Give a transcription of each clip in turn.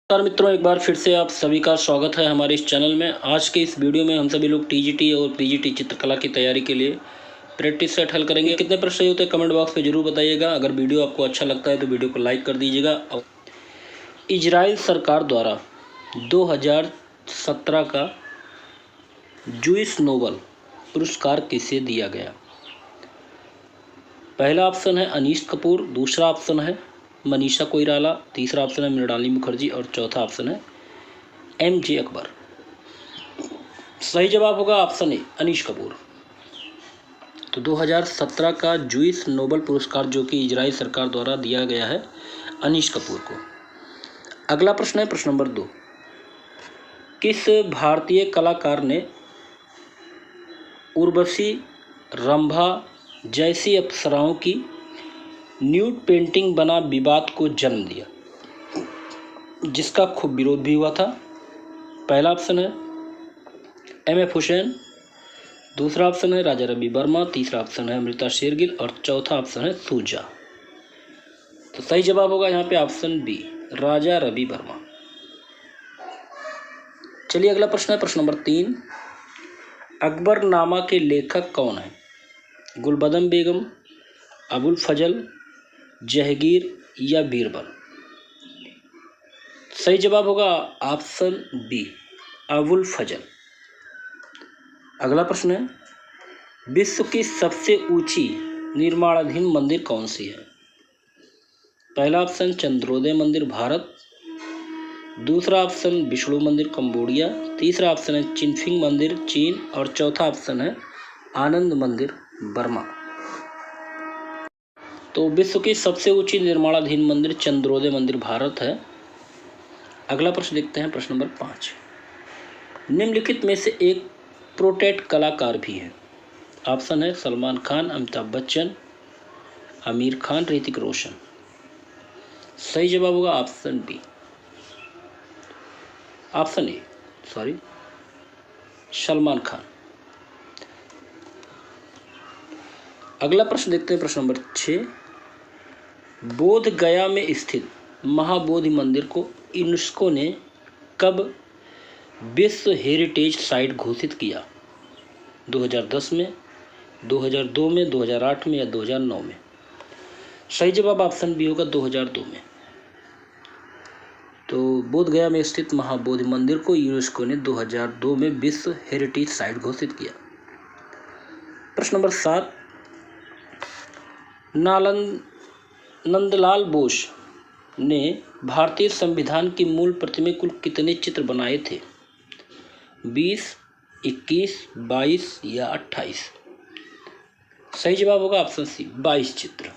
नमस्कार मित्रों, एक बार फिर से आप सभी का स्वागत है हमारे इस चैनल में। आज के इस वीडियो में हम सभी लोग टीजीटी और पीजीटी चित्रकला की तैयारी के लिए प्रैक्टिस सेट हल करेंगे। कितने प्रश्न सही होते हैं कमेंट बॉक्स में जरूर बताइएगा। अगर वीडियो आपको अच्छा लगता है तो वीडियो को लाइक कर दीजिएगा। और इजराइल सरकार द्वारा 2017 का जूइस नोबल पुरस्कार किसे दिया गया? पहला ऑप्शन है अनीश कपूर, दूसरा ऑप्शन है मनीषा कोइराला, तीसरा ऑप्शन है मृणालिनी मुखर्जी और चौथा ऑप्शन है MJ अकबर। सही जवाब होगा ऑप्शन ए अनीश कपूर। तो 2017 का जूइस नोबल पुरस्कार जो कि इजराइल सरकार द्वारा दिया गया है अनीश कपूर को। अगला प्रश्न है प्रश्न नंबर 2। किस भारतीय कलाकार ने उर्वशी, रंभा जैसी अप्सराओं की न्यूड पेंटिंग बना विवाद को जन्म दिया, जिसका खूब विरोध भी हुआ था? पहला ऑप्शन है MF हुसैन, दूसरा ऑप्शन है राजा रवि वर्मा, तीसरा ऑप्शन है अमृता शेरगिल और चौथा ऑप्शन है सूजा। तो सही जवाब होगा यहाँ पे ऑप्शन बी, राजा रवि वर्मा। चलिए अगला प्रश्न है प्रश्न नंबर 3। अकबरनामा के लेखक कौन है? गुलबदन बेगम, अबुल फजल, जहांगीर या बीरबल? सही जवाब होगा ऑप्शन बी, अबुल फजल। अगला प्रश्न है विश्व की सबसे ऊंची निर्माणाधीन मंदिर कौन सी है? पहला ऑप्शन चंद्रोदय मंदिर भारत, दूसरा ऑप्शन विष्णु मंदिर कंबोडिया, तीसरा ऑप्शन है चिनफिंग मंदिर चीन और चौथा ऑप्शन है आनंद मंदिर बर्मा। तो विश्व की सबसे ऊंची निर्माणाधीन मंदिर चंद्रोदय मंदिर भारत है। अगला प्रश्न देखते हैं प्रश्न नंबर 5। निम्नलिखित में से एक प्रोटेट कलाकार भी है। ऑप्शन है सलमान खान, अमिताभ बच्चन, आमिर खान, ऋतिक रोशन। सही जवाब होगा option B, option A Salman Khan. अगला प्रश्न देखते हैं प्रश्न नंबर 6। बोध गया में स्थित महाबोधि मंदिर को यूनेस्को ने कब विश्व हेरिटेज साइट घोषित किया? 2010 में, 2002 में, 2008 में या 2009 में? सही जवाब ऑप्शन बी होगा 2002 में। तो बोध गया में स्थित महाबोधि मंदिर को यूनेस्को ने 2002 में विश्व हेरिटेज साइट घोषित किया। प्रश्न नंबर 7। नंदलाल बोस ने भारतीय संविधान की मूल प्रति में कुल कितने चित्र बनाए थे? 20, 21, 22 या 28? सही जवाब होगा ऑप्शन सी, 22 चित्र।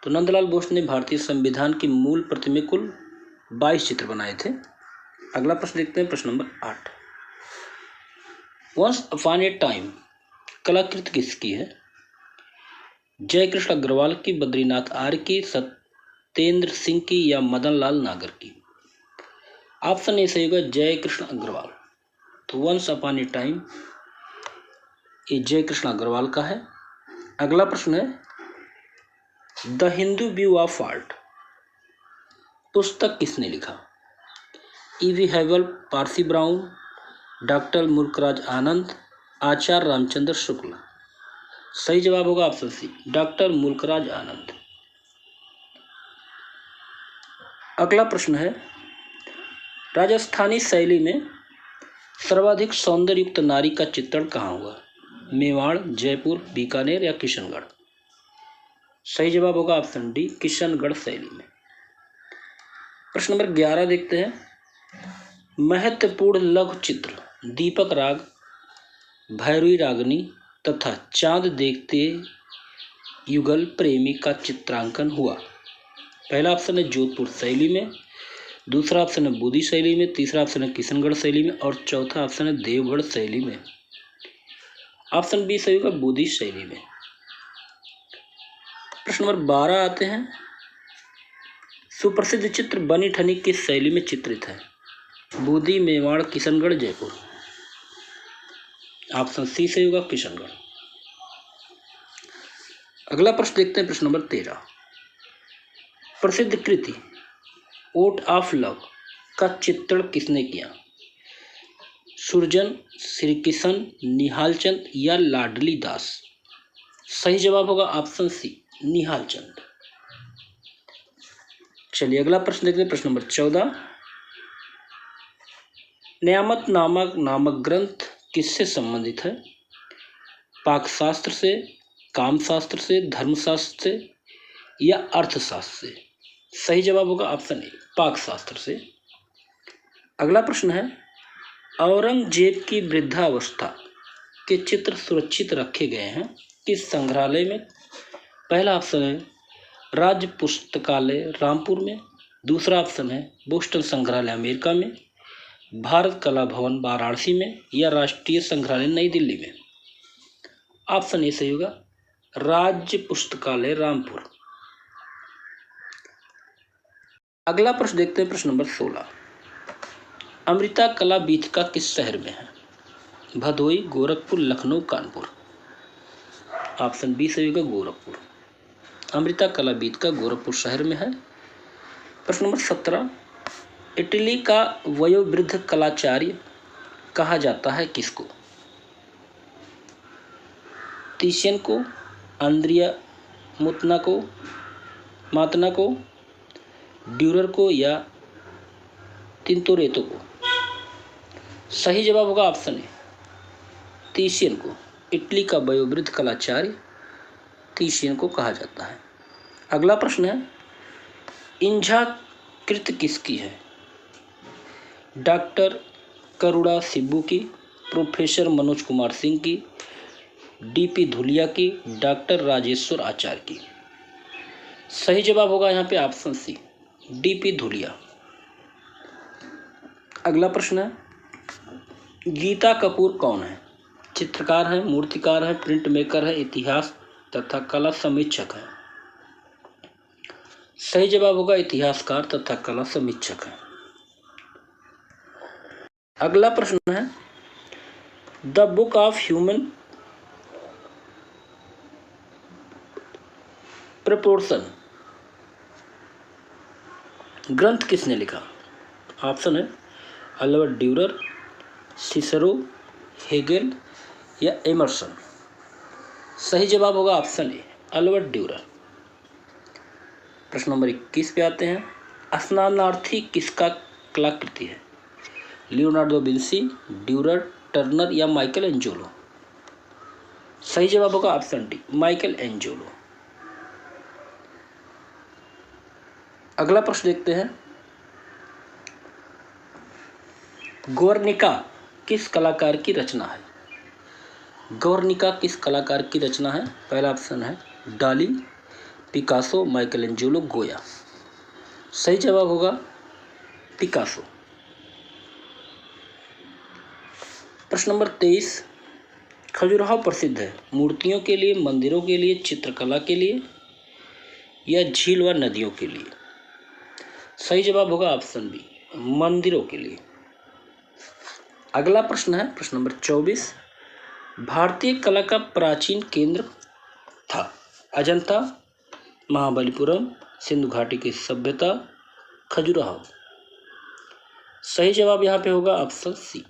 तो नंदलाल बोस ने भारतीय संविधान की मूल प्रति में कुल 22 चित्र बनाए थे। अगला प्रश्न देखते हैं प्रश्न नंबर 8। वंस अपॉन ए टाइम कलाकृति किसकी है? जय कृष्ण अग्रवाल की, बद्रीनाथ आर्य की, सत्येंद्र सिंह की या मदन लाल नागर की? ऑप्शन ए सही होगा जय कृष्ण अग्रवाल। तो वंस अपॉन ए टाइम ये जय कृष्ण अग्रवाल का है। अगला प्रश्न है the Hindu view of art पुस्तक किसने लिखा? E.V. Havell, Percy Brown, doctor Mulk Raj Anand, Acharya Ramchandra Shukla? सही जवाब होगा option C, doctor Mulk Raj Anand. अगला प्रश्न है राजस्थानी शैली में सर्वाधिक सौंदर्य युक्त नारी का चित्रण कहाँ हुआ? मेवाड़, जयपुर, बीकानेर या किशनगढ़? सही जवाब होगा ऑप्शन डी, किशनगढ़ शैली में। प्रश्न नंबर 11 देखते हैं। महत्वपूर्ण लघु चित्र दीपक राग, भैरवी रागनी तथा चांद देखते युगल प्रेमी का चित्रांकन हुआ। पहला ऑप्शन है जोधपुर शैली में, दूसरा ऑप्शन है बूदी शैली में, तीसरा ऑप्शन है किशनगढ़ शैली में और चौथा ऑप्शन है देवगढ़ शैली में। ऑप्शन बी सही होगा बूदी शैली में। प्रश्न नंबर 12 आते हैं। सुप्रसिद्ध चित्र बनी ठनी किस शैली में चित्रित है? बूदी, मेवाड़, किशनगढ़, जयपुर? ऑप्शन सी सही होगा किशनगढ़। अगला प्रश्न देखते हैं प्रश्न नंबर 13। प्रसिद्ध कृति ओट ऑफ लव का चित्रण किसने किया? सुरजन, श्री किशन, निहाल चंद या लाडली दास? सही जवाब होगा ऑप्शन सी, निहाल चंद। चलिए अगला प्रश्न देखते हैं, प्रश्न नंबर 14। न्यामत नामक ग्रंथ किससे संबंधित है? पाकशास्त्र से, कामशास्त्र से, धर्मशास्त्र से या अर्थशास्त्र से? सही जवाब होगा ऑप्शन ए, पाकशास्त्र से। अगला प्रश्न है, औरंगजेब की वृद्धावस्था के चित्र सुरक्षित रखे गए हैं किस संग्रहालय में? पहला ऑप्शन है राज्य पुस्तकालय रामपुर में, दूसरा ऑप्शन है बोस्टन संग्रहालय अमेरिका में, भारत कला भवन वाराणसी में या राष्ट्रीय संग्रहालय नई दिल्ली में? ऑप्शन ए सही होगा, राज्य पुस्तकालय रामपुर। अगला प्रश्न देखते हैं, प्रश्न नंबर 16। अमृता कला बीथिका किस शहर में है? भदोई, गोरखपुर, लखनऊ, कानपुर? ऑप्शन बी सही होगा, गोरखपुर। अमृता कला बीथिका गोरखपुर शहर में है। प्रश्न नंबर 17। इटली का वयोवृद्ध कलाचार्य कहा जाता है किसको? तीशियन को, आंद्रिया मातना को, ड्यूरर को या तिंतोरेतो को? सही जवाब होगा ऑप्शन ए, तीशियन को। इटली का वयोवृद्ध कलाचार्य तीशियन को कहा जाता है। अगला प्रश्न है, इंझा कृत किसकी है? डॉक्टर करुणा सिब्बू की, प्रोफेसर मनोज कुमार सिंह की, डीपी धुलिया की, डॉक्टर राजेश्वर आचार्य की? सही जवाब होगा यहाँ पे ऑप्शन सी, डीपी धुलिया। अगला प्रश्न है, गीता कपूर कौन है? चित्रकार है, मूर्तिकार है, प्रिंट मेकर है, इतिहास तथा कला समीक्षक है? सही जवाब होगा इतिहासकार तथा कला समीक्षक है। अगला प्रश्न है, the book of human proportion ग्रंथ किसने लिखा? ऑप्शन है अल्बर्ट ड्यूरर, सिसरो, हेगेल या एमर्सन? सही जवाब होगा ऑप्शन ए, अल्बर्ट ड्यूरर। प्रश्न नंबर 21 पे आते हैं, स्नानार्थी किसका कलाकृति है? लियोनार्डो विंसी, ड्यूरर, टर्नर या माइकल एंजेलो? सही जवाब होगा ऑप्शन डी, माइकल एंजेलो। अगला प्रश्न देखते हैं, गौर्निका किस कलाकार की रचना है? गौर्निका किस कलाकार की रचना है? पहला ऑप्शन है डाली, पिकासो, माइकल एंजेलो, गोया? सही जवाब होगा पिकासो। प्रश्न नंबर 23, खजुराहो प्रसिद्ध है मूर्तियों के लिए, मंदिरों के लिए, चित्रकला के लिए या झील व नदियों के लिए? सही जवाब होगा ऑप्शन बी, मंदिरों के लिए। अगला प्रश्न है प्रश्न नंबर 24, भारतीय कला का प्राचीन केंद्र था? अजंता, महाबलीपुरम, सिंधु घाटी की सभ्यता, खजुराहो? सही जवाब यहाँ पे होगा ऑप्शन सी,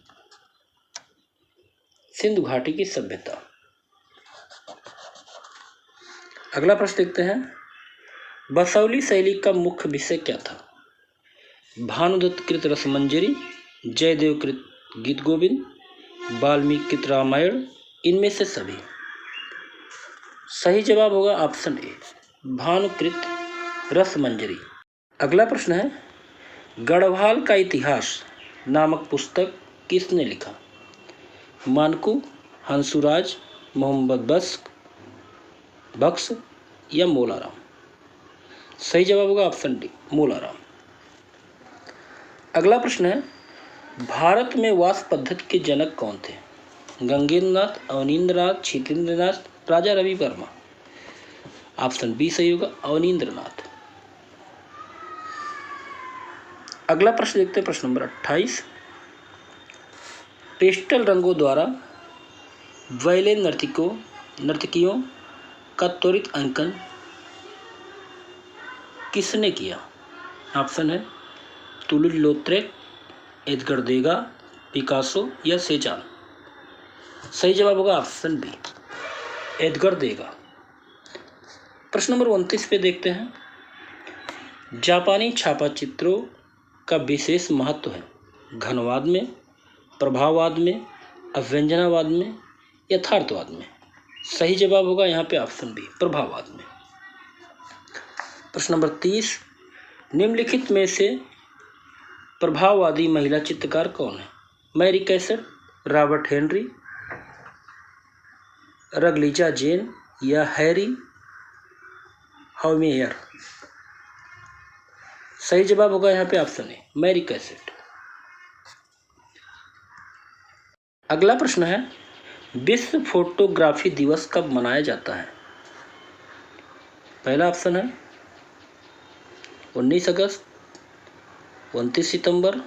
सिंधु घाटी की सभ्यता। अगला प्रश्न देखते हैं, बसौली शैली का मुख्य विषय क्या था? भानुदत्त कृत रसमंजरी, जयदेव कृत गीत गोविंद, वाल्मीकि कृत रामायण, इनमें से सभी? सही जवाब होगा ऑप्शन ए, भानुकृत रसमंजरी। अगला प्रश्न है, गढ़वाल का इतिहास नामक पुस्तक किसने लिखा? मानकू, हंसुराज, मोहम्मद बख्श या मोलाराम? सही जवाब होगा ऑप्शन डी, मोलाराम। अगला प्रश्न है, भारत में वास पद्धति के जनक कौन थे? गंगेंद्रनाथ, अवनींद्रनाथ, शीतेंद्रनाथ, राजा रवि वर्मा? ऑप्शन बी सही होगा, अवनींद्रनाथ। अगला प्रश्न देखते हैं, प्रश्न नंबर 28, पेस्टल रंगों द्वारा वैले नर्तकियों का त्वरित अंकन किसने किया? ऑप्शन है तुलुज लोत्रेक, एडगर देगा, पिकासो या सेजान? सही जवाब होगा ऑप्शन बी, एडगर देगा। प्रश्न नंबर 29 पे देखते हैं। जापानी छापा चित्रों का विशेष महत्व है घनवाद में, प्रभाववाद में, अव्यंजनावाद में, यथार्थवाद में? सही जवाब होगा यहाँ पे ऑप्शन बी, प्रभाववाद में। प्रश्न नंबर 30, निम्नलिखित में से प्रभाववादी महिला चित्रकार कौन है? मैरी कैसेट, रॉबर्ट हेनरी, रगलीजा जेन या हैरी हाउमेयर? सही जवाब होगा यहाँ पे ऑप्शन ए, मैरी कैसेट। अगला प्रश्न है, विश्व फोटोग्राफी दिवस कब मनाया जाता है? पहला ऑप्शन है 19 अगस्त, 29 सितंबर,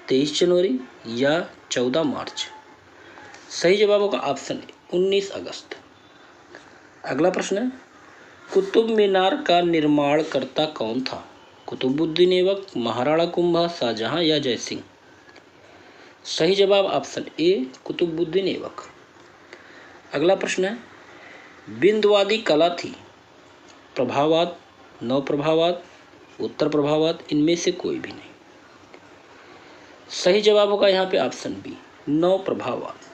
23 जनवरी या 14 मार्च? सही जवाब होगा ऑप्शन ए, 19 अगस्त। अगला प्रश्न है, कुतुब मीनार का निर्माणकर्ता कौन था? कुतुबुद्दीन ऐबक, महाराणा कुंभा, शाहजहां या जयसिंह? सही जवाब ऑप्शन ए, कुतुबुद्दीन ऐबक। अगला प्रश्न है, बिंदुवादी कला थी प्रभाववाद, नव प्रभाववाद, उत्तर प्रभाववाद, इनमें से कोई भी नहीं? सही जवाब होगा यहाँ पे ऑप्शन बी, नव प्रभाववाद।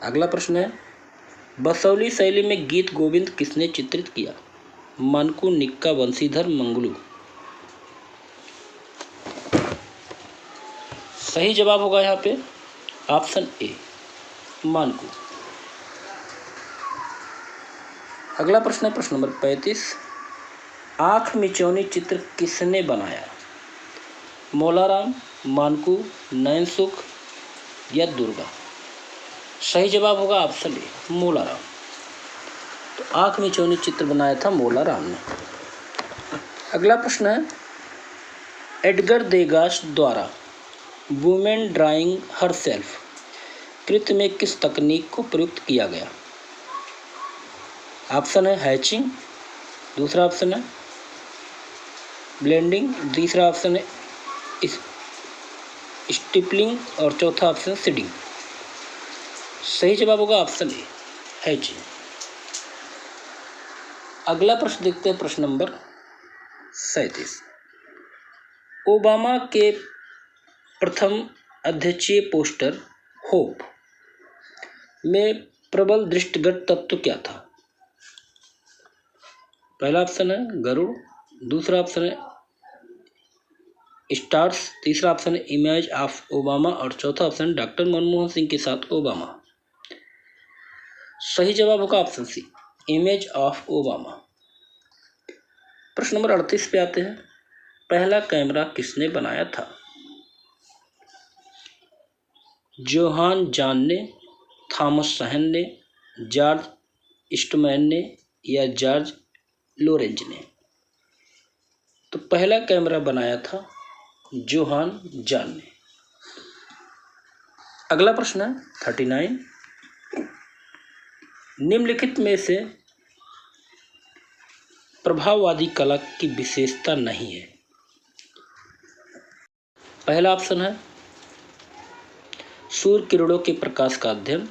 अगला प्रश्न है, बसौली शैली में गीत गोविंद किसने चित्रित किया? मानकू, निक्का, बंशीधर, मंगलू? सही जवाब होगा यहाँ पे ऑप्शन ए, मानकू। अगला प्रश्न है प्रश्न नंबर 35, आँख मिचौनी चित्र किसने बनाया? मोलाराम, मानकू, नयनसुख या दुर्गा? सही जवाब होगा ऑप्शन ए, मोलाराम। तो आँख मिचौनी चित्र बनाया था मोलाराम ने। अगला प्रश्न है, एडगर देगास द्वारा वुमेन ड्राइंग हरसेल्फ कृत्य में किस तकनीक को प्रयुक्त किया गया? ऑप्शन है हैचिंग, दूसरा ऑप्शन है ब्लेंडिंग, तीसरा ऑप्शन है स्टिपलिंग और चौथा ऑप्शन सीडिंग? सही जवाब होगा ऑप्शन ए, हैचिंग। अगला प्रश्न देखते हैं प्रश्न नंबर 37, ओबामा के प्रथम अध्यक्षीय पोस्टर होप में प्रबल दृष्टिगत तत्व क्या था? पहला ऑप्शन है गरुड़, दूसरा ऑप्शन है स्टार्स, तीसरा ऑप्शन है इमेज ऑफ ओबामा और चौथा ऑप्शन डॉक्टर मनमोहन सिंह के साथ ओबामा? सही जवाब होगा option C, image of Obama. प्रश्न नंबर 38 पे आते हैं, पहला कैमरा किसने बनाया था? जोहान जॉन ने, थॉमस सहन ने, जॉर्ज ईस्टमैन ने या जॉर्ज लोरेंज ने? तो पहला कैमरा बनाया था जोहान जॉन ने। अगला प्रश्न है 39, निम्नलिखित में से प्रभाववादी कला की विशेषता नहीं है? पहला ऑप्शन है सूर्य किरणों के प्रकाश का अध्ययन,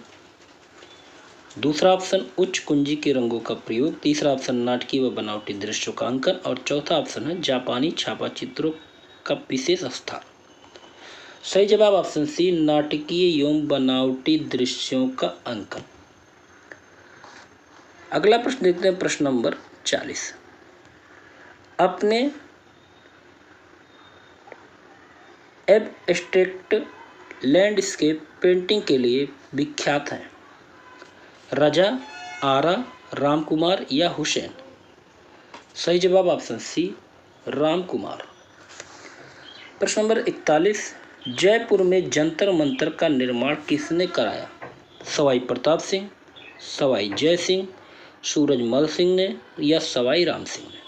दूसरा ऑप्शन उच्च कुंजी के रंगों का प्रयोग, तीसरा ऑप्शन नाटकीय व बनावटी दृश्यों का अंकन और चौथा ऑप्शन है जापानी छापा चित्रों का विशेष स्थान? सही जवाब ऑप्शन सी, नाटकीय एवं बनावटी दृश्यों का अंकन। अगला प्रश्न देखते हैं प्रश्न नंबर 40, अपने एब्स्ट्रैक्ट लैंडस्केप पेंटिंग के लिए विख्यात हैं रजा, आरा, रामकुमार या हुसैन? सही जवाब ऑप्शन सी, रामकुमार। प्रश्न नंबर 41, जयपुर में जंतर मंतर का निर्माण किसने कराया? सवाई प्रताप सिंह, सवाई जय सिंह, सूरजमल सिंह ने या सवाई राम सिंह ने?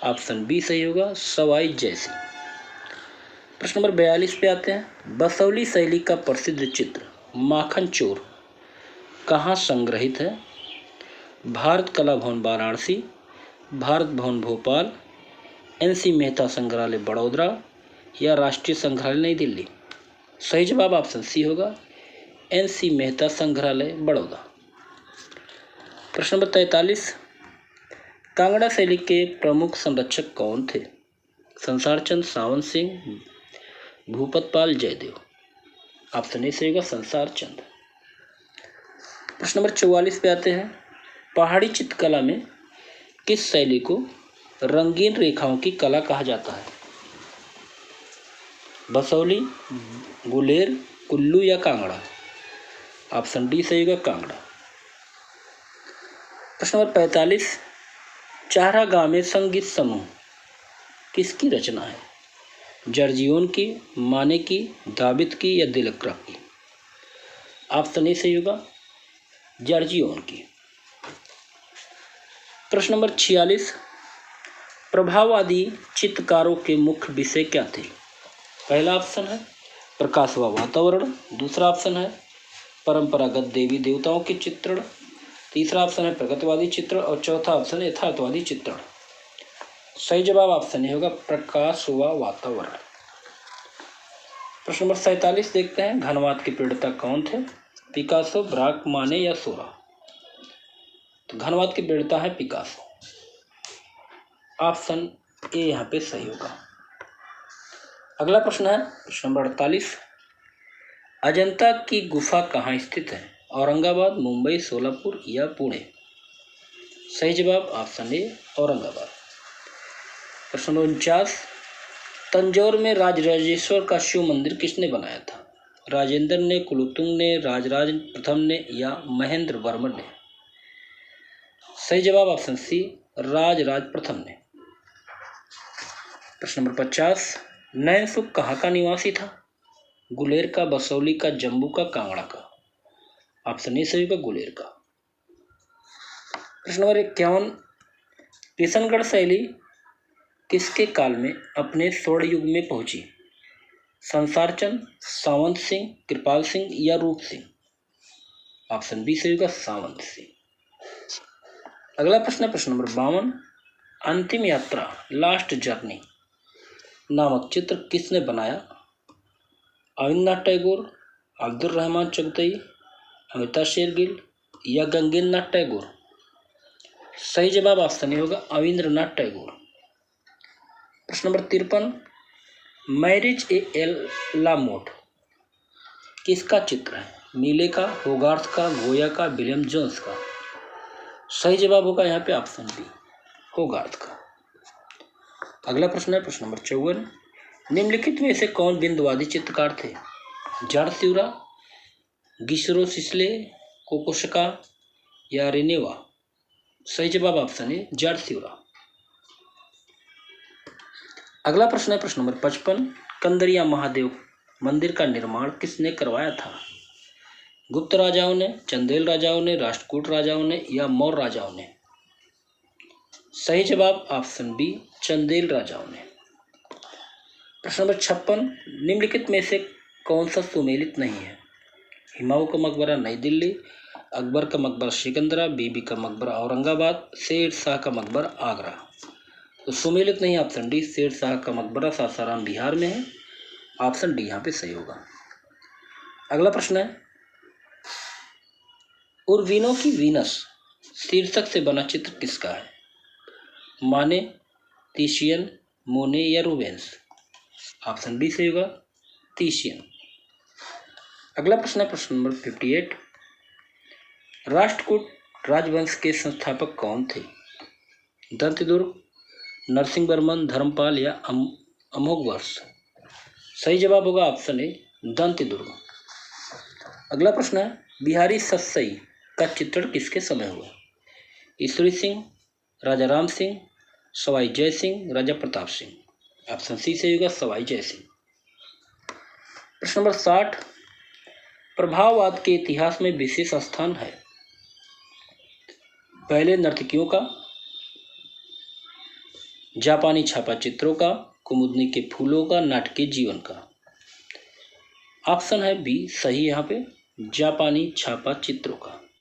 ऑप्शन बी सही होगा, सवाई जय सिंह। प्रश्न नंबर 42 पे आते हैं, बसौली शैली का प्रसिद्ध चित्र माखन चोर कहाँ संग्रहित है? भारत कला भवन वाराणसी, भारत भवन भोपाल, NC मेहता संग्रहालय बड़ौदा या राष्ट्रीय संग्रहालय नई दिल्ली? सही जवाब ऑप्शन सी होगा, NC मेहता संग्रहालय बड़ौदा। प्रश्न नंबर 43, कांगड़ा शैली के प्रमुख संरक्षक कौन थे? संसार चंद, सावन सिंह, भूपतपाल, जयदेव? ऑप्शन ए सही होगा, संसार चंद। प्रश्न नंबर 44 पे आते हैं, पहाड़ी चित्रकला में किस शैली को रंगीन रेखाओं की कला कहा जाता है? बसौली, गुलेर, कुल्लू या कांगड़ा? ऑप्शन डी सही होगा, कांगड़ा। प्रश्न नंबर 45, चारा गांव में संगीत समूह किसकी रचना है? जर्जियोन की, माने की, दाबित की या दिलकरा की? ऑप्शन ए सही होगा, जर्जियोन की। प्रश्न नंबर 46, प्रभाववादी चित्रकारों के मुख्य विषय क्या थे? पहला ऑप्शन है प्रकाश व वातावरण, दूसरा ऑप्शन है परंपरागत देवी देवताओं के चित्रण, तीसरा ऑप्शन है प्रगतिवादी चित्रण और चौथा ऑप्शन है यथार्थवादी चित्रण। सही जवाब ऑप्शन ए होगा, प्रकाश व वातावरण। प्रश्न नंबर 47 देखते हैं, घनवाद के प्रणेता कौन थे? पिकासो, ब्राक, माने या सोरा? तो घनवाद के प्रणेता है पिकासो। ऑप्शन ए यहाँ पे सही होगा। अगला प्रश्न है प्रश्न नंबर 48, अजंता की गुफा कहाँ स्थित है? औरंगाबाद, मुंबई, सोलापुर या पुणे? सही जवाब ऑप्शन ए, औरंगाबाद। प्रश्न नंबर 49, तंजौर में राजराजेश्वर का शिव मंदिर किसने बनाया था? राजेंद्र ने, कुलोत्तुंग ने, राजराज प्रथम ने या महेंद्र वर्मन ने? सही जवाब ऑप्शन सी, राजराज प्रथम ने। प्रश्न नंबर 50, नैनसुख कहाँ का निवासी था? गुलेर का, बसौली का, जम्मू का, कांगड़ा का? ऑप्शन ए सही होगा, गुलेर का। प्रश्न नंबर 51, किशनगढ़ शैली किसके काल में अपने स्वर्ण युग में पहुंची? संसार चंद, सावंत सिंह, कृपाल सिंह या रूप सिंह? ऑप्शन बी सही होगा, सावंत सिंह। अगला प्रश्न है प्रश्न नंबर 52, अंतिम यात्रा लास्ट जर्नी नामक चित्र किसने बनाया? अविंद्रनाथ टैगोर, अब्दुल रहमान चगतई, अमिता शेरगिल या गंगेन्द्रनाथ टैगोर? सही जवाब ऑप्शन ए होगा, अविंद्रनाथ टैगोर। प्रश्न नंबर 53, मैरिज ए ला मोट किसका चित्र है? मीले का, होगार्थ का, गोया का, विलियम जोन्स का? सही जवाब होगा यहाँ पे ऑप्शन बी, होगार्थ का। अगला प्रश्न है प्रश्न नंबर 54, निम्नलिखित में से कौन बिंदुवादी चित्रकार थे? जारसिउरा, गिशरो सिसले, कोकोशका या रेनेवा? सही जवाब ऑप्शन है जारसिउरा। अगला प्रश्न है प्रश्न नंबर 55, कंदरिया महादेव मंदिर का निर्माण किसने करवाया था? गुप्त राजाओं ने, चंदेल राजाओं ने, राष्ट्रकूट राजाओं ने या मौर्य राजाओं ने? सही जवाब ऑप्शन बी, चंदेल राजाओं ने। प्रश्न नंबर 56, निम्नलिखित में से कौन सा सुमेलित नहीं है? हुमायूं का मकबरा नई दिल्ली, अकबर का मकबरा सिकंदरा, बीबी का मकबरा औरंगाबाद, शेर शाह का मकबरा आगरा? तो सुमेलित नहीं, ऑप्शन डी, शेर शाह का मकबरा सासाराम बिहार में है। ऑप्शन डी यहाँ पे सही होगा। अगला प्रश्न है, उर्वीनो की वीनस शीर्षक से बना चित्र किसका है? माने, तीशियन, मोने या रूबेंस? ऑप्शन डी सही होगा, तीशियन। अगला प्रश्न है प्रश्न नंबर 58, राष्ट्रकूट राजवंश के संस्थापक कौन थे? दंतदुर्ग, नरसिंह वर्मन, धर्मपाल या अमोघवर्ष? सही जवाब होगा ऑप्शन ए, दंतदुर्ग। अगला प्रश्न है, बिहारी सतसई का चित्रण किसके समय हुआ? ईश्वरी सिंह, राजा राम सिंह, सवाई जय सिंह, राजा प्रताप सिंह? ऑप्शन सी सही होगा, सवाई जय सिंह। प्रश्न नंबर 60, प्रभाववाद के इतिहास में विशेष स्थान है? पहले नर्तकियों का, जापानी छापा चित्रों का, कुमुदनी के फूलों का, नाटकीय जीवन का? ऑप्शन है बी सही यहाँ पे, जापानी छापा चित्रों का।